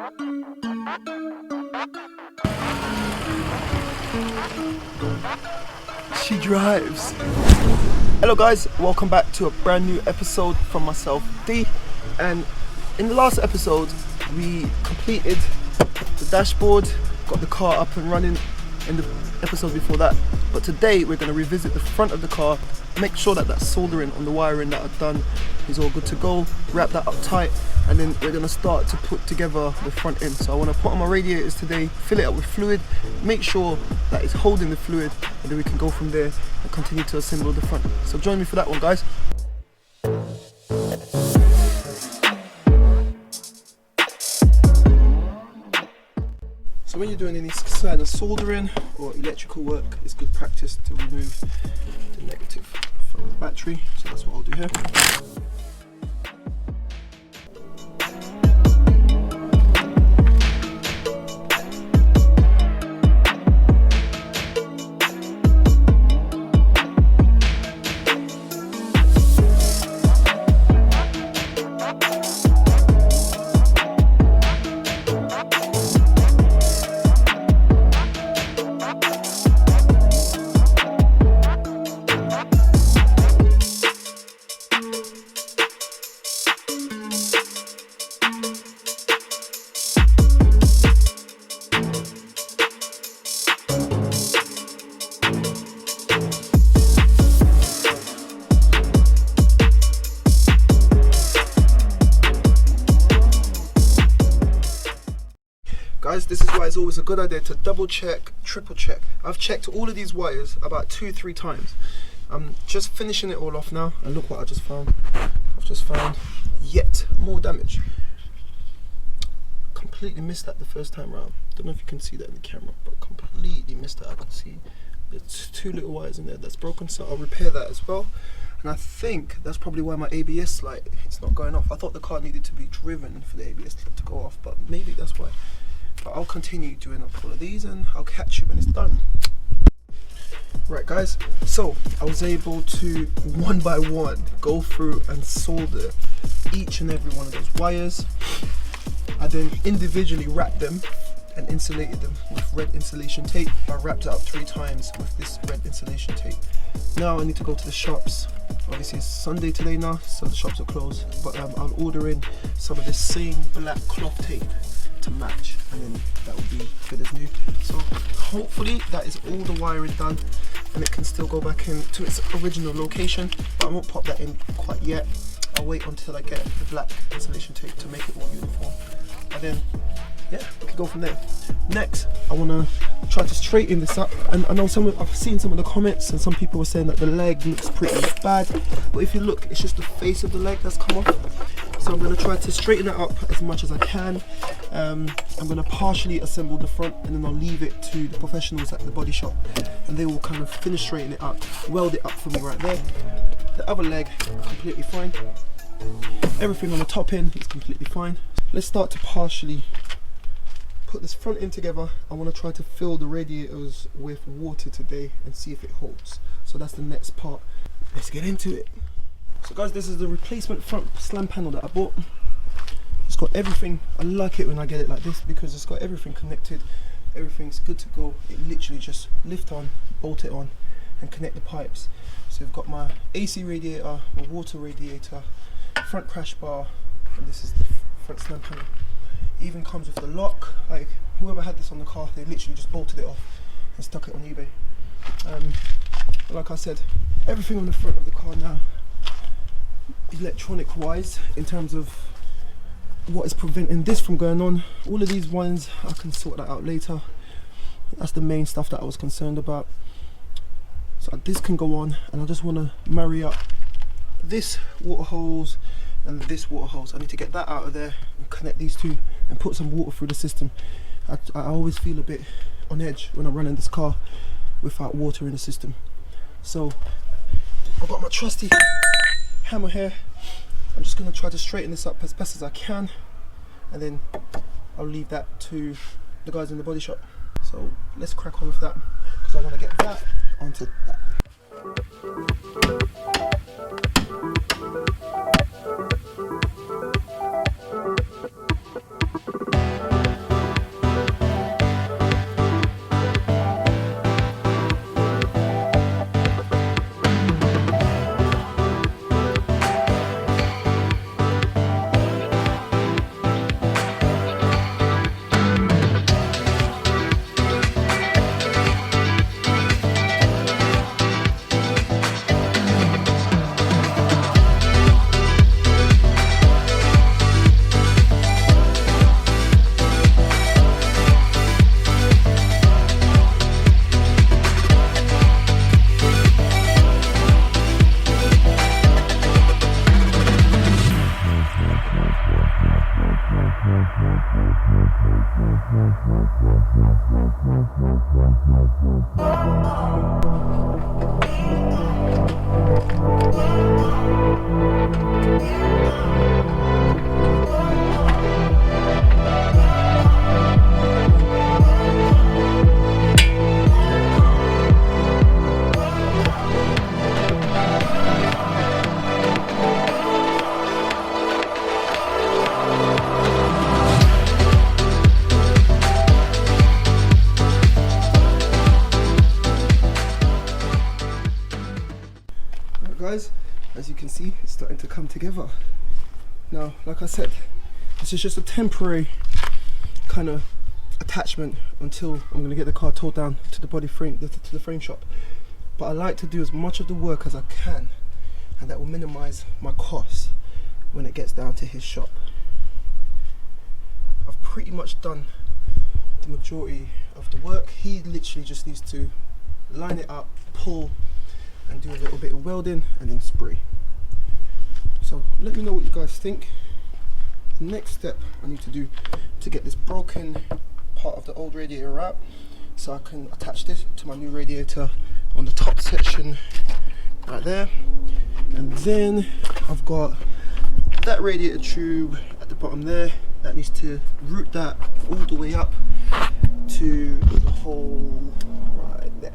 She drives. Hello guys, welcome back to a brand new episode from myself, D. And in the last episode, we completed the dashboard, got the car up and running in the episode before that. But today we're going to revisit the front of the car, make sure that that soldering on the wiring that I've done is all good to go, wrap that up tight, and then we're going to start to put together the front end. So I want to put on my radiators today, fill it up with fluid, make sure that it's holding the fluid, and then we can go from there and continue to assemble the front. So join me for that one, guys. So when you're doing any kind of soldering or electrical work, it's good practice to remove the negative from the battery. So that's what I'll do here. Guys, this is why it's always a good idea to double check, triple check. I've checked all of these wires about 2-3 times. I'm just finishing it all off now, and look what I just found. I've just found yet more damage. Completely missed that the first time round. Don't know if you can see that in the camera, but completely missed that. I can see there's 2 little wires in there that's broken, so I'll repair that as well. And I think that's probably why my ABS light, it's not going off. I thought the car needed to be driven for the ABS light to go off, but maybe that's why. But I'll continue doing up all of these and I'll catch you when it's done. Right guys, so I was able to one by one go through and solder each and every one of those wires. I then individually wrapped them and insulated them with red insulation tape. I wrapped it up 3 times with this red insulation tape. Now I need to go to the shops. Obviously it's Sunday today now, so the shops are closed, but I'll order in some of this same black cloth tape to match, and then that will be good as new. So hopefully that is all the wiring done and it can still go back into its original location, but I won't pop that in quite yet. I'll wait until I get the black insulation tape to make it more uniform, and then yeah, we can go from there. Next, I want to try to straighten this up, and I know I've seen some of the comments and some people were saying that the leg looks pretty bad, but if you look, it's just the face of the leg that's come off. So I'm going to try to straighten it up as much as I can. I'm going to partially assemble the front, and then I'll leave it to the professionals at the body shop, and they will kind of finish straightening it up, weld it up for me right there. The other leg, completely fine. Everything on the top end is completely fine. Let's start to partially put this front end together. I want to try to fill the radiators with water today and see if it holds. So that's the next part. Let's get into it. So guys, this is the replacement front slam panel that I bought. It's got everything. I like it when I get it like this because it's got everything connected. Everything's good to go. It literally just lift on, bolt it on, and connect the pipes. So we've got my AC radiator, my water radiator, front crash bar, and this is the front slam panel. It even comes with the lock. Like whoever had this on the car, they literally just bolted it off and stuck it on eBay. But like I said, everything on the front of the car now, electronic wise, in terms of what is preventing this from going on. All of these ones, I can sort that out later. That's the main stuff that I was concerned about. So this can go on, and I just want to marry up this water hose and this water hose. I need to get that out of there and connect these two and put some water through the system. I always feel a bit on edge when I'm running this car without water in the system. So I've got my trusty hammer here. I'm just going to try to straighten this up as best as I can, and then I'll leave that to the guys in the body shop. So let's crack on with that, because I want to get that onto that. Guys, as you can see, it's starting to come together. Now, like I said, this is just a temporary kind of attachment until I'm going to get the car towed down to the body frame, to the frame shop. But I like to do as much of the work as I can, and that will minimize my costs when it gets down to his shop. I've pretty much done the majority of the work. He literally just needs to line it up, pull, and do a little bit of welding and then spray. So let me know what you guys think. The next step I need to do to get this broken part of the old radiator out, so I can attach this to my new radiator on the top section right there. And then I've got that radiator tube at the bottom there that needs to route that all the way up to the hole right there.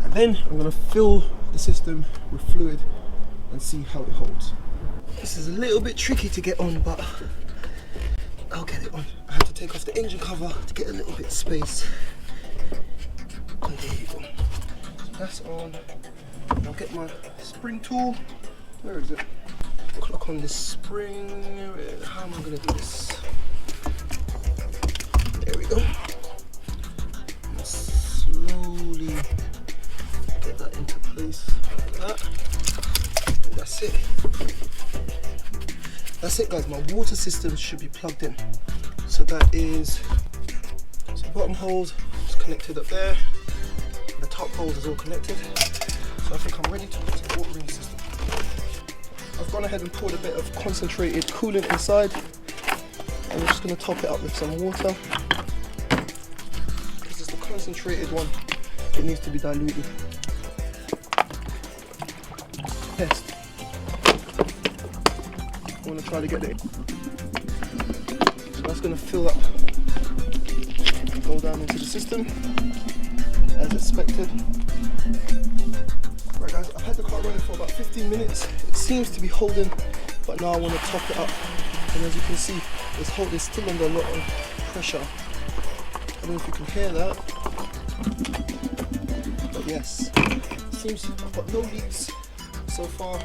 And then I'm going to fill the system with fluid and see how it holds. This is a little bit tricky to get on, but I'll get it on. I had to take off the engine cover to get a little bit of space. And there you go. So that's on. I'll get my spring tool. Where is it? Clock on this spring. How am I going to do this? There we go. And slowly get that into place like that, and that's it. That's it, guys. My water system should be plugged in. So that is, so the bottom hose is connected up there, and the top hose is all connected. So I think I'm ready to put the water in the system. I've gone ahead and poured a bit of concentrated coolant inside, and I'm just going to top it up with some water. This is the concentrated one. It needs to be diluted. Test. I want to try to get it. So that's going to fill up, go down into the system as expected. Right guys, I've had the car running for about 15 minutes. It seems to be holding, but now I want to top it up. And as you can see, it's still under a lot of pressure. I don't know if you can hear that, but yes, it seems I've got no leaks so far,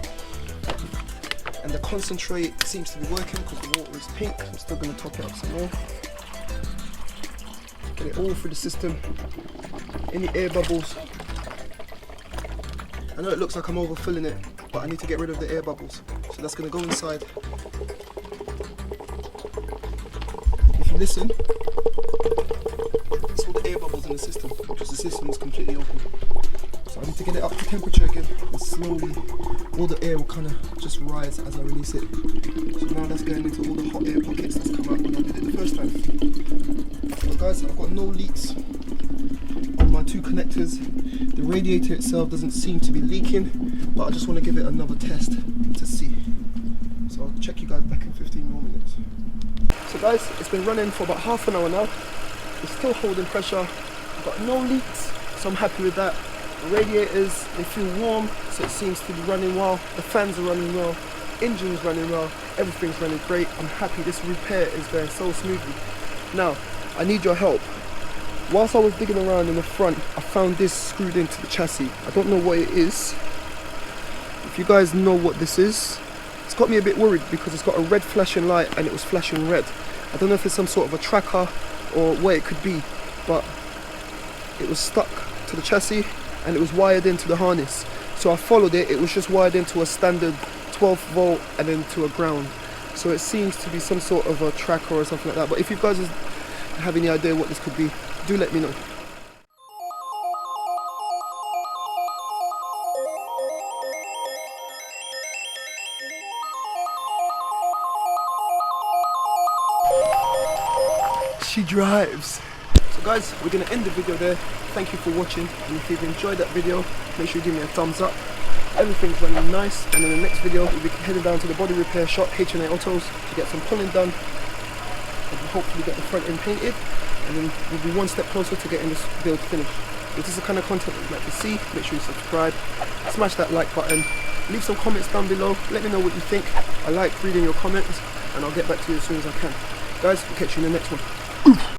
and the concentrate seems to be working because the water is pink. I'm still going to top it up some more, get it all through the system. Any air bubbles, I know it looks like I'm overfilling it, but I need to get rid of the air bubbles, so that's going to go inside. If you listen, it's all the air bubbles in the system because the system is completely open. So I need to get it up to temperature again, and slowly all the air will kind of just rise as I release it. So now that's going into all the hot air pockets that's come out when I did it the first time. So guys, I've got no leaks on my two connectors. The radiator itself doesn't seem to be leaking, but I just want to give it another test to see. So I'll check you guys back in 15 more minutes. So guys, it's been running for about half an hour now. It's still holding pressure. I've got no leaks, so I'm happy with that. The radiators, they feel warm, so it seems to be running well. The fans are running well, engine's running well, everything's running great. I'm happy this repair is going so smoothly. Now, I need your help. Whilst I was digging around in the front, I found this screwed into the chassis. I don't know what it is. If you guys know what this is, it's got me a bit worried because it's got a red flashing light and it was flashing red. I don't know if it's some sort of a tracker or what it could be, but it was stuck to the chassis and it was wired into the harness. So I followed it, it was just wired into a standard 12 volt and then to a ground. So it seems to be some sort of a tracker or something like that. But if you guys have any idea what this could be, do let me know. She drives. So guys, we're gonna end the video there. Thank you for watching, and if you've enjoyed that video, make sure you give me a thumbs up. Everything's running nice, and in the next video we'll be heading down to the body repair shop, H&A Autos, to get some pulling done, and hopefully get the front end painted, and then we'll be one step closer to getting this build finished. If this is the kind of content you'd like to see, make sure you subscribe, smash that like button, leave some comments down below, let me know what you think. I like reading your comments, and I'll get back to you as soon as I can. Guys, we'll catch you in the next one.